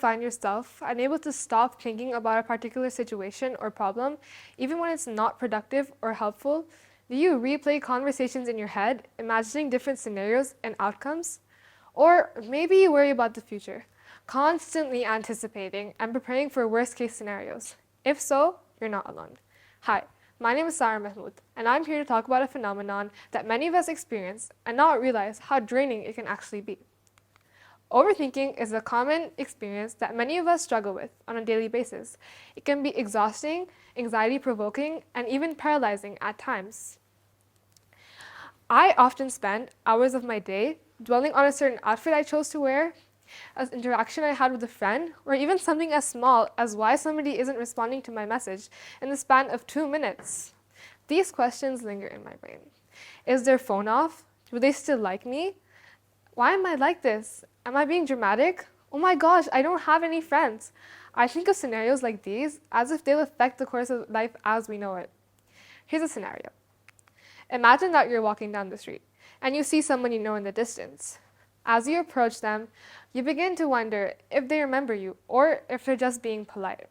find yourself unable to stop thinking about a particular situation or problem, even when it's not productive or helpful? Do you replay conversations in your head, imagining different scenarios and outcomes? Or maybe you worry about the future, constantly anticipating and preparing for worst-case scenarios. If so, you're not alone. Hi, my name is Sara Mahmood, and I'm here to talk about a phenomenon that many of us experience and not realize how draining it can actually be. Overthinking is a common experience that many of us struggle with on a daily basis. It can be exhausting, anxiety-provoking, and even paralyzing at times. I often spend hours of my day dwelling on a certain outfit I chose to wear, an interaction I had with a friend, or even something as small as why somebody isn't responding to my message in the span of 2 minutes. These questions linger in my brain. Is their phone off? Do they still like me? Why am I like this? Am I being dramatic? Oh my gosh, I don't have any friends. I think of scenarios like these as if they'll affect the course of life as we know it. Here's a scenario. Imagine that you're walking down the street and you see someone you know in the distance. As you approach them, you begin to wonder if they remember you or if they're just being polite.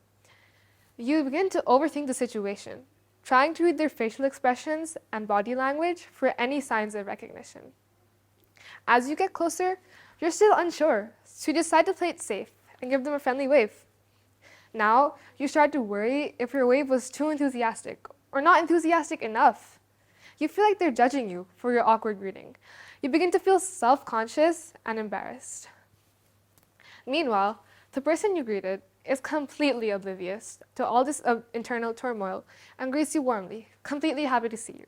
You begin to overthink the situation, trying to read their facial expressions and body language for any signs of recognition. As you get closer, you're still unsure, so you decide to play it safe and give them a friendly wave. Now, you start to worry if your wave was too enthusiastic or not enthusiastic enough. You feel like they're judging you for your awkward greeting. You begin to feel self-conscious and embarrassed. Meanwhile, the person you greeted is completely oblivious to all this internal turmoil and greets you warmly, completely happy to see you.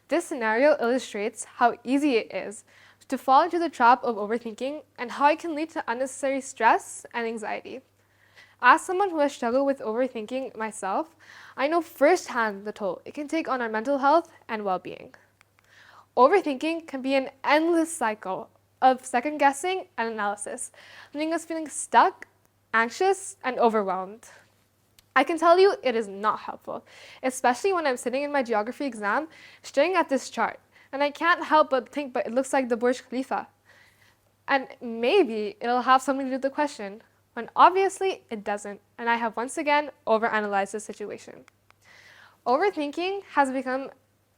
This scenario illustrates how easy it is to fall into the trap of overthinking and how it can lead to unnecessary stress and anxiety. As someone who has struggled with overthinking myself, I know firsthand the toll it can take on our mental health and well-being. Overthinking can be an endless cycle of second-guessing and analysis, leaving us feeling stuck, anxious, and overwhelmed. I can tell you it is not helpful, especially when I'm sitting in my geography exam staring at this chart, and I can't help but think, but it looks like the Burj Khalifa. And maybe it'll have something to do with the question, when obviously it doesn't, and I have once again overanalyzed the situation. Overthinking has become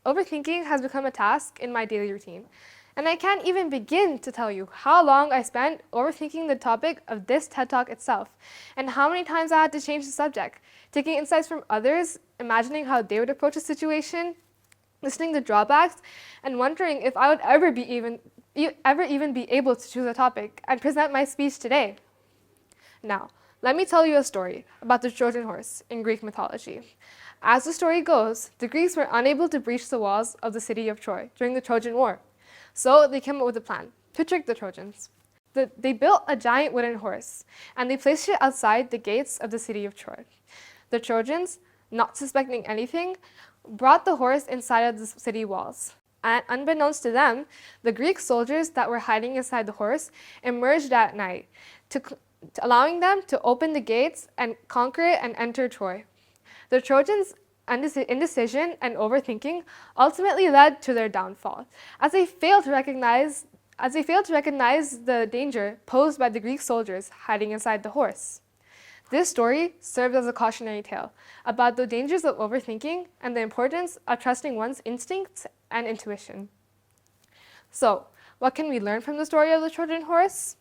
a task in my daily routine, and I can't even begin to tell you how long I spent overthinking the topic of this TED Talk itself, and how many times I had to change the subject, taking insights from others, imagining how they would approach a situation, listening to drawbacks, and wondering if I would ever even be able to choose a topic and present my speech today. Now, let me tell you a story about the Trojan horse in Greek mythology. As the story goes, the Greeks were unable to breach the walls of the city of Troy during the Trojan War, so they came up with a plan to trick the Trojans. They built a giant wooden horse, and they placed it outside the gates of the city of Troy. The Trojans, not suspecting anything, brought the horse inside of the city walls. And unbeknownst to them, the Greek soldiers that were hiding inside the horse emerged at night, allowing them to open the gates and conquer it and enter Troy. The Trojans' indecision and overthinking ultimately led to their downfall, as they failed to recognize the danger posed by the Greek soldiers hiding inside the horse. This story serves as a cautionary tale about the dangers of overthinking and the importance of trusting one's instincts and intuition. So, what can we learn from the story of the Trojan horse?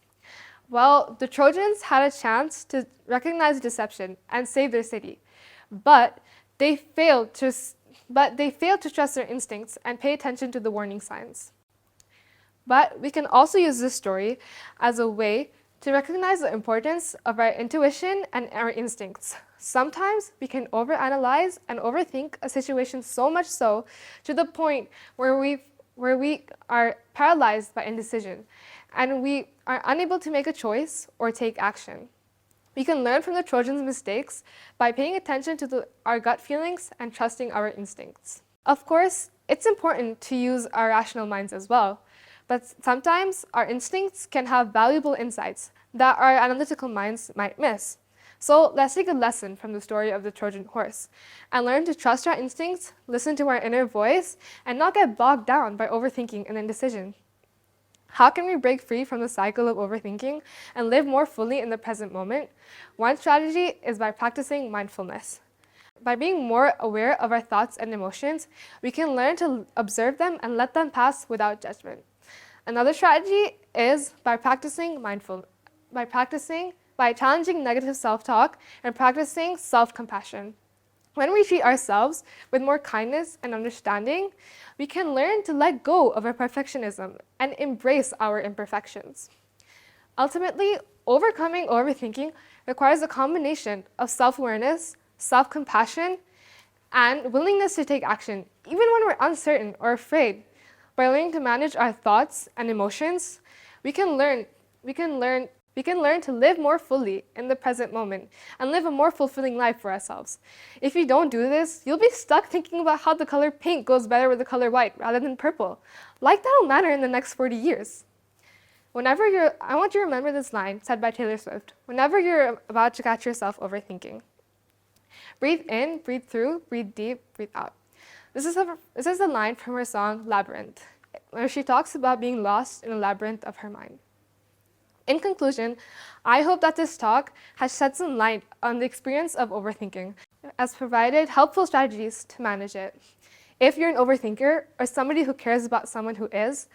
Well, the Trojans had a chance to recognize deception and save their city, but they failed to trust their instincts and pay attention to the warning signs. But we can also use this story as a way to recognize the importance of our intuition and our instincts. Sometimes we can overanalyze and overthink a situation so much so to the point where we are paralyzed by indecision and we are unable to make a choice or take action. We can learn from the Trojans' mistakes by paying attention to our gut feelings and trusting our instincts. Of course, it's important to use our rational minds as well, but sometimes our instincts can have valuable insights that our analytical minds might miss. So let's take a lesson from the story of the Trojan horse and learn to trust our instincts, listen to our inner voice, and not get bogged down by overthinking and indecision. How can we break free from the cycle of overthinking and live more fully in the present moment? One strategy is by practicing mindfulness. By being more aware of our thoughts and emotions, we can learn to observe them and let them pass without judgment. Another strategy is by challenging negative self-talk and practicing self-compassion. When we treat ourselves with more kindness and understanding, we can learn to let go of our perfectionism and embrace our imperfections. Ultimately, overcoming overthinking requires a combination of self-awareness, self-compassion, and willingness to take action, even when we're uncertain or afraid. By learning to manage our thoughts and emotions, we can learn to live more fully in the present moment and live a more fulfilling life for ourselves. If you don't do this, you'll be stuck thinking about how the color pink goes better with the color white rather than purple. Like that'll matter in the next 40 years. I want you to remember this line said by Taylor Swift. Whenever you're about to catch yourself overthinking, breathe in, breathe through, breathe deep, breathe out. This is a line from her song Labyrinth, where she talks about being lost in a labyrinth of her mind. In conclusion, I hope that this talk has shed some light on the experience of overthinking, has provided helpful strategies to manage it. If you're an overthinker or somebody who cares about someone who is,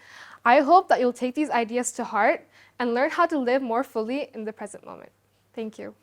I hope that you'll take these ideas to heart and learn how to live more fully in the present moment. Thank you.